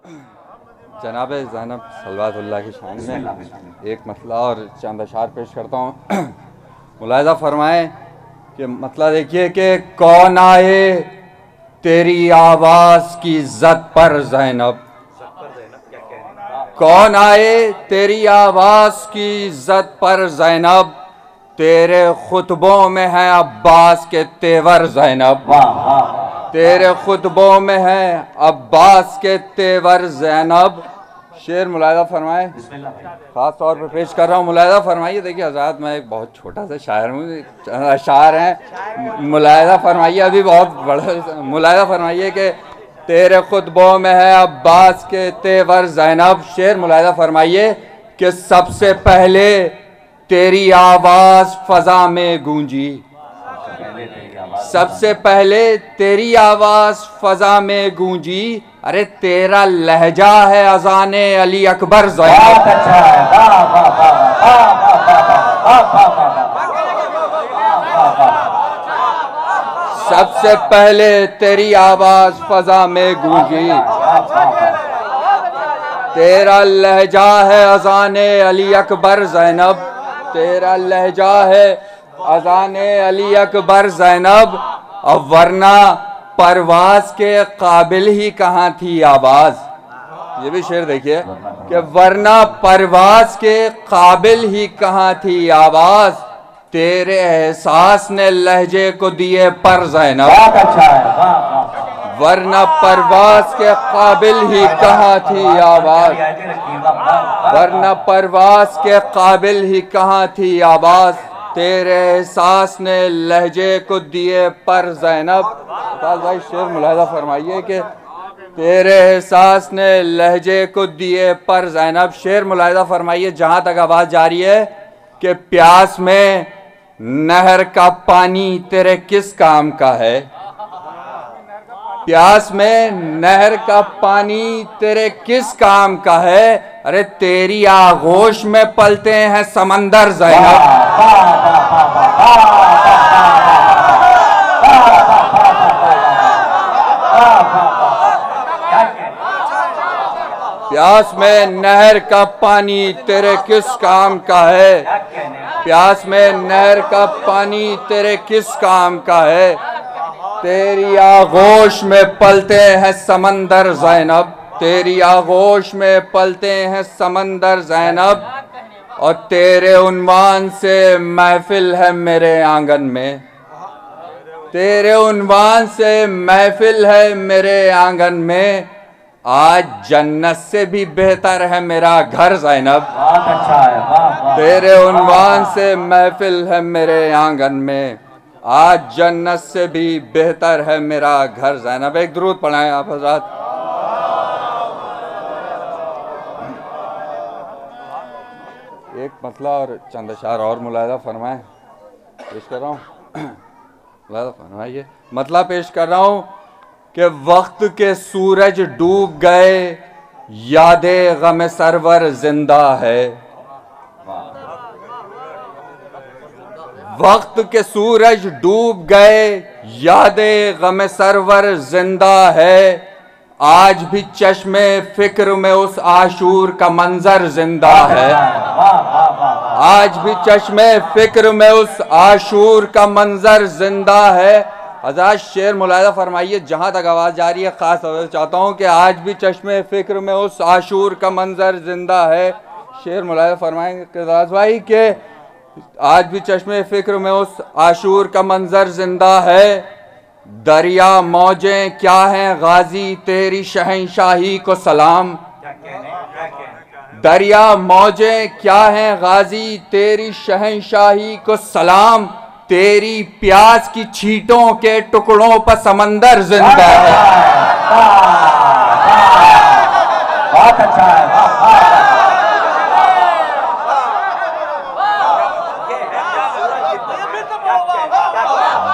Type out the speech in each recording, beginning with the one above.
जनाब ज़ैनब सल्वातुल्लाह की शान में एक मतला और चंद अशार पेश करता हूँ। मुलाहिज़ा फरमाएं कि मतला देखिए कि कौन आए तेरी आवाज़ की इज़्ज़त पर ज़ैनब, कौन आए तेरी आवाज़ की इज़्ज़त पर ज़ैनब, तेरे खुतबों में है अब्बास के तेवर ज़ैनब, तेरे खुतबों में है अब्बास के तेवर ज़ैनब। शेर मुलाहिज़ा फरमाए, ख़ास तौर पर पेश कर रहा हूँ। मुलाहिज़ा फरमाइए, देखिए हज़रात मैं एक बहुत छोटा सा शायर हूँ, अशार हैं, मुलाहिज़ा फरमाइए, अभी बहुत बड़ा। मुलाहिज़ा फरमाइए कि तेरे खुतबों में है अब्बास के तेवर ज़ैनब। शेर मुलाहिज़ा फरमाइए कि सबसे पहले तेरी आवाज़ फ़ज़ा में गूंजी, सबसे पहले तेरी आवाज़ फ़ज़ा में गूंजी, अरे तेरा लहजा है अज़ाने अली अकबर ज़ैनब। सबसे पहले तेरी आवाज़ फ़ज़ा में गूंजी, तेरा लहजा है अज़ाने अली अकबर ज़ैनब, तेरा लहजा है अज़ाने अली अकबर ज़ैनब। अब वरना परवाज़ के काबिल ही कहाँ थी आवाज़। ये भी शेर देखिए कि वरना परवाज़ के काबिल ही कहाँ थी आवाज़, तेरे एहसास ने लहजे को दिए पर ज़ैनब। वरना परवाज़ के काबिल ही कहाँ थी आवाज़, वरना परवाज़ के काबिल ही कहाँ थी आवाज़, तेरे एहसास ने लहजे को दिए पर ज़ैनब। भाई शेर मुलाहिज़ा फरमाइए कि तेरे एहसास ने लहजे को दिए पर ज़ैनब। शेर मुलाहिज़ा फरमाइए, जहाँ तक आवाज़ जा रही है कि प्यास में नहर का पानी तेरे किस काम का है, प्यास में नहर का पानी तेरे किस काम का है, अरे तेरी आगोश में पलते हैं समंदर ज़ैनब। प्यास में नहर का पानी तेरे किस काम का है, प्यास में नहर का पानी तेरे किस काम का है, तेरी आगोश में पलते हैं समंदर ज़ैनब, तेरी आगोश में पलते हैं समंदर ज़ैनब। और तेरे उन्वान से महफिल है मेरे आंगन में, तेरे उन्वान से महफिल है मेरे आंगन में, आज जन्नत से भी बेहतर है मेरा घर ज़ैनब। तेरे उन्वान से महफिल है मेरे आंगन में, आज जन्नत से भी बेहतर है मेरा घर ज़ैनब। एक दुरूद पढ़ाएं आप हज़रात। एक मतला और चंद अशार और मुलाहिज़ा फरमाएं, पेश कर रहा हूँ। मुलाहिज़ा फरमाइए, मतला पेश कर रहा हूँ कि वक्त के सूरज डूब गए, यादे गम सरवर जिंदा है, वक्त के सूरज डूब गए, यादे गम सरवर जिंदा है, आज भी चश्मे फिक्र में उस आशूर का मंजर जिंदा है, आज भी चश्मे फिक्र में उस आशूर का मंजर जिंदा है। हज़रात शेर मुलाहिज़ा फरमाइए, जहाँ तक आवाज़ जा रही है ख़ास तौर से चाहता हूँ कि आज भी चश्मे फ़िक्र में उस आशूर का मंजर ज़िंदा है। शेर मुलाहिज़ा फरमाएंगे कि भाई के आज भी चश्मे फ़िक्र में उस आशूर का मंजर ज़िंदा है, दरिया मौजें क्या हैं गाजी तेरी शहंशाही को सलाम, दरिया मौजें क्या हैं गाजी तेरी शहंशाही को सलाम, तेरी प्यास की छींटों के टुकड़ों पर समंदर जिंदा है। बहुत अच्छा है।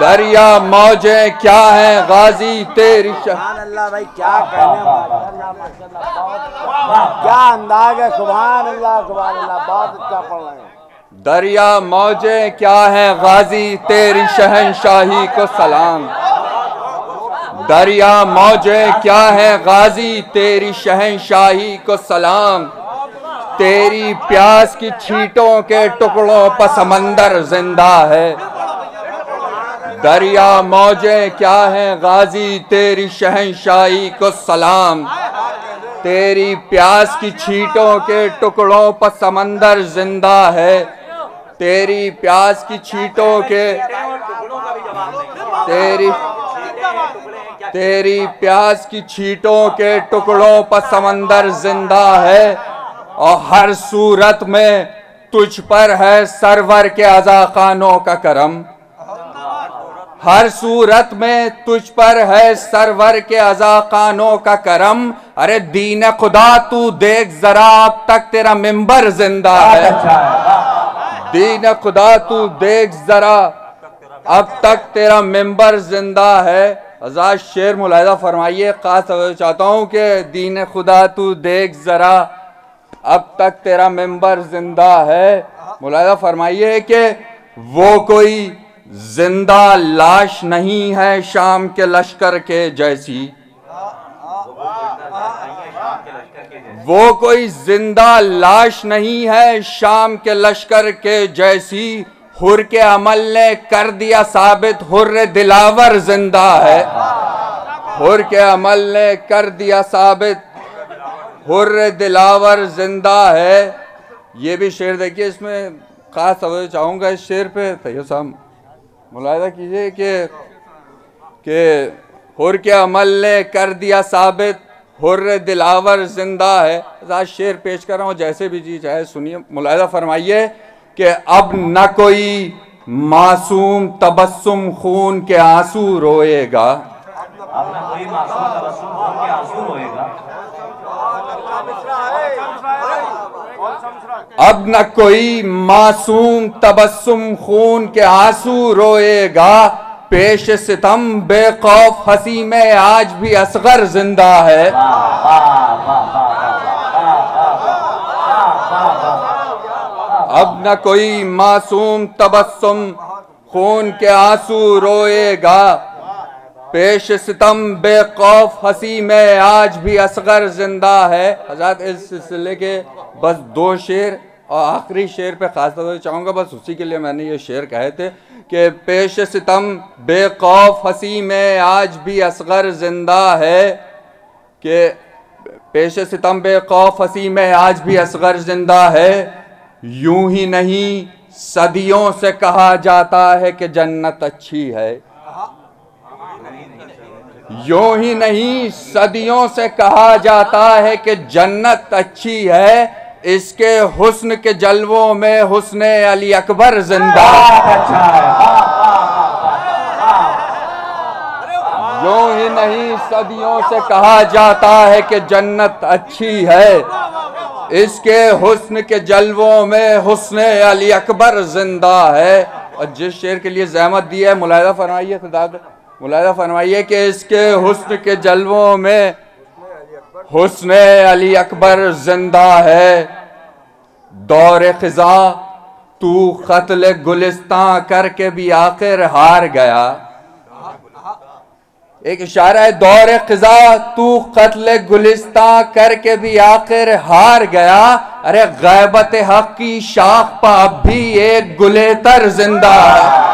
दरिया मौजें क्या हैं गाजी तेरी अल्लाह भाई क्या कहने, क्या अंदाज है, सुभान अल्लाह बहुत अच्छा पढ़ रहे हैं। दरिया मौजें क्या हैं गाजी तेरी शहंशाही को सलाम, दरिया मौजें क्या है गाजी तेरी शहंशाही को सलाम, तेरी प्यास की छींटों के टुकड़ों पर समंदर जिंदा है। दरिया मौजें क्या है गाजी तेरी शहंशाही को सलाम, तेरी प्यास की छींटों के टुकड़ों पर समंदर जिंदा है। तेरी प्यास की छींटों के तेरी प्यास की छींटों के टुकड़ों पर समंदर जिंदा है। और हर सूरत में तुझ पर है सरवर के अज़ा खानों का करम, हर सूरत में तुझ पर है सरवर के अज़ा खानों का करम। अरे दीन खुदा तू देख जरा अब तक तेरा मिंबर जिंदा है, दीन खुदा तू देख जरा अब तक तेरा मिंबर जिंदा है। आजाद शेर मुलाहिजा फरमाइए, खास चाहता हूँ कि दीन खुदा तू देख जरा अब तक तेरा मिंबर जिंदा है। मुलाहिजा फरमाइए कि वो कोई जिंदा लाश नहीं है शाम के लश्कर के जैसी, वो कोई जिंदा लाश नहीं है शाम के लश्कर के जैसी। हुर के अमल ने कर दिया साबित हुर्र दिलावर जिंदा है, हुर के अमल ने कर दिया साबित हुर्र दिलावर जिंदा है। ये भी शेर देखिए, इसमें खास तवज्जो चाहूँगा इस शेर पे। तैयब साहब मुलाहिजा कीजिए कि हुर के अमल ने कर दिया साबित हुर्र दिलावर जिंदा है। आजाद शेर पेश कर रहा हूँ, जैसे भी जी चाहे सुनिए। मुलाहिजा फरमाइए कि अब न कोई मासूम तबस्सुम खून के आंसू रोएगा, अब न कोई मासूम तबस्सुम खून के आंसू रोएगा, अब न कोई मासूम तबस्सुम खून के आंसू रोएगा। पेश सितम बेखौफ हंसी में आज भी असगर जिंदा है, अब न कोई मासूम तबस्सुम खून के आंसू रोएगा। पेश सितम बेखौफ हंसी में आज भी असगर जिंदा है। हज़रत इस सिलसिले के बस दो शेर और आखिरी शेर पे खास तौर से चाहूँगा, बस उसी के लिए मैंने ये शेर कहे थे कि पेश सितम बेखौफ हंसी में आज भी असगर जिंदा है, कि पेश सितम बेखौफ हंसी में आज भी असगर जिंदा है। यूं ही नहीं सदियों से कहा जाता है कि जन्नत अच्छी है, यूं ही नहीं सदियों से कहा जाता है कि जन्नत अच्छी है। इसके हुस्न के जलवों में हुस्न अली अकबर जिंदा है, यूं ही नहीं सदियों से कहा जाता है कि जन्नत अच्छी है। इसके हुस्न के जलवों में हुस्न अली अकबर जिंदा है। और जिस शेर के लिए ज़हमत दी है मुलाहिजा फरमाइए, खुदा मुलाहिजा फरमाइए कि इसके हुस्न के जलवों में हुस्न अली अकबर जिंदा है। दौर ख़िज़ा तू क़त्ल गुलिस्तां करके भी आखिर हार गया, एक इशारा है, दौर ख़िज़ा तू क़त्ल गुलिस्तां करके भी आखिर हार गया। अरे गैबत हक़ की शाख पर अब भी एक गुलेतर जिंदा है,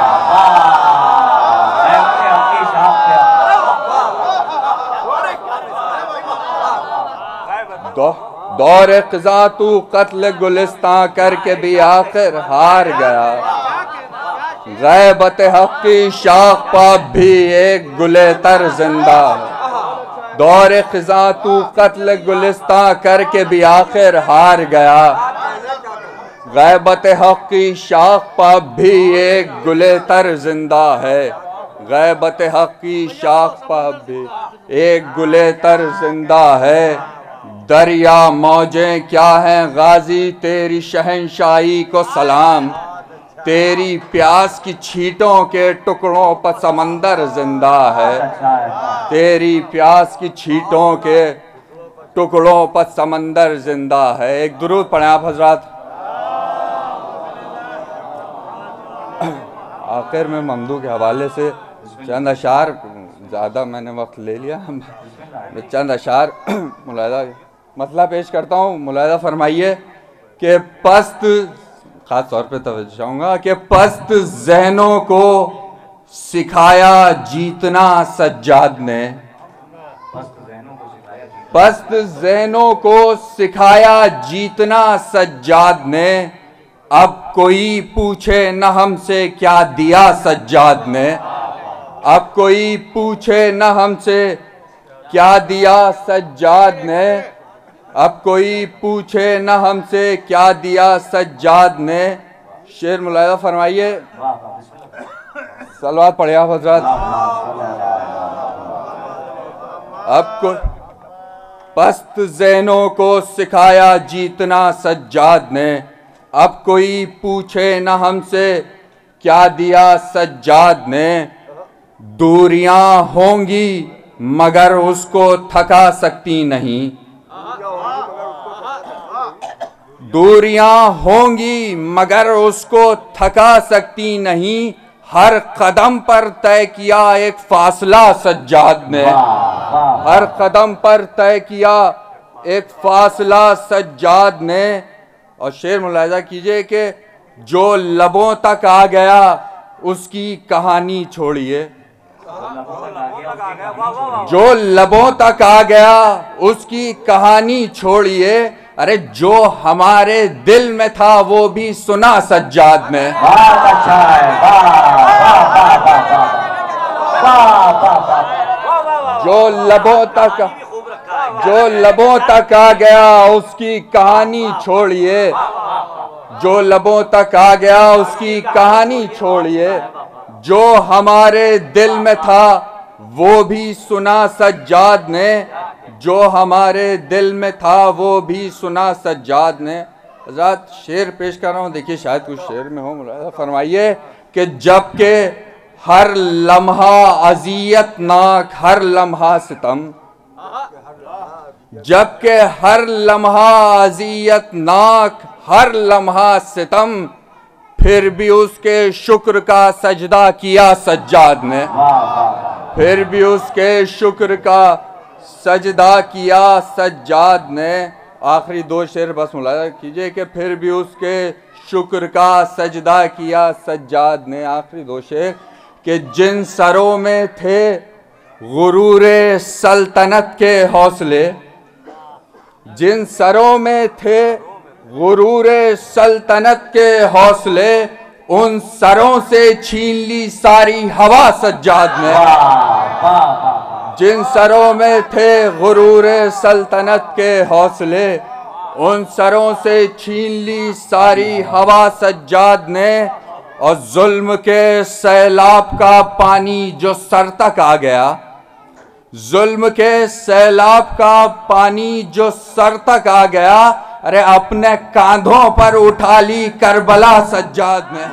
दौर क़िज़ा तू क़त्ल गुलिस्तां करके भी आखिर हार गया। गैबत हक़ की शाख पर भी एक गुलेतर जिंदा है। दौर ख़िज़ा तू क़त्ल गुलिस्तां करके भी आखिर हार गया। गैबत हक़ की शाख पर भी एक गुलेतर जिंदा है, गैबत हक़ की शाख पर भी एक गुलेतर जिंदा है। दरिया मौजें क्या हैं गाजी तेरी शहंशाही को सलाम, तेरी प्यास की छींटों के टुकड़ों पर समंदर जिंदा है, तेरी प्यास की छींटों के टुकड़ों पर समंदर जिंदा है। एक दुरूद पढ़ें आप हजरात। आखिर में ममदू के हवाले से चंद अशार ज़्यादा मैंने वक्त ले लिया। मैं चंद अशार मुलाहिज़ा मसला पेश करता हूँ। मुलाहिज़ा फरमाइए कि पस्त, ख़ास तौर पे तवज्जो चाहूँगा कि पस्त ज़हनों को सिखाया जीतना सज्जाद ने, पस्त ज़हनों को सिखाया जीतना सज्जाद ने, अब कोई पूछे न हमसे क्या दिया सज्जाद ने, अब कोई पूछे न हमसे क्या दिया सज्जाद ने, अब कोई पूछे न हमसे क्या दिया सज्जाद ने। शेर मुलाहिज़ा फरमाइए, सलवात पढ़े आप हज़रात। अब को पस्त ज़हनों को सिखाया जीतना सज्जाद ने, अब कोई पूछे न हमसे क्या दिया सज्जाद ने, दूरियां होंगी मगर उसको थका सकती नहीं, दूरियां होंगी मगर उसको थका सकती नहीं, हर कदम पर तय किया एक फासला सज्जाद ने, हर कदम पर तय किया एक फासला सज्जाद ने। और शेर मुलाहिज़ा कीजिए कि जो लबों तक आ गया उसकी कहानी छोड़िए, जो लबों तक आ गया उसकी कहानी छोड़िए, अरे जो हमारे दिल में था वो भी सुना सज्जाद ने। बहुत अच्छा है, जो लबों तक आ गया उसकी कहानी छोड़िए, जो लबों तक आ गया उसकी कहानी छोड़िए, जो हमारे दिल में था वो भी सुना सज्जाद ने, जो हमारे दिल में था वो भी सुना सज्जाद ने। हज़रात शेर पेश कर रहा हूँ, देखिए शायद कुछ शेर में हो। मुलाहिज़ा फरमाइए कि जबकि हर लम्हा अज़ियतनाक, हर लम्हा सितम, जबकि हर लम्हा अज़ियतनाक, हर लम्हा सितम, फिर भी उसके शुक्र का सजदा किया सज्जाद ने, फिर भी उसके शुक्र का सजदा किया सज्जाद ने। आखिरी दो शेर बस मुलाहिज़ा कीजिए कि फिर भी उसके शुक्र का सजदा किया सज्जाद ने। आखिरी दो शेर कि जिन सरों में थे गुरूरे सल्तनत के हौसले, जिन सरों में थे गुरूरे सल्तनत के हौसले, उन सरों से छीन ली सारी हवा सज्जाद ने, जिन सरों में थे गुरूरे सल्तनत के हौसले, उन सरों से छीन ली सारी हवा सज्जाद ने। और जुल्म के सैलाब का पानी जो सर तक आ गया, जुल्म के सैलाब का पानी जो सर तक आ गया, अरे अपने कांधों पर उठा ली करबला सज्जाद ने।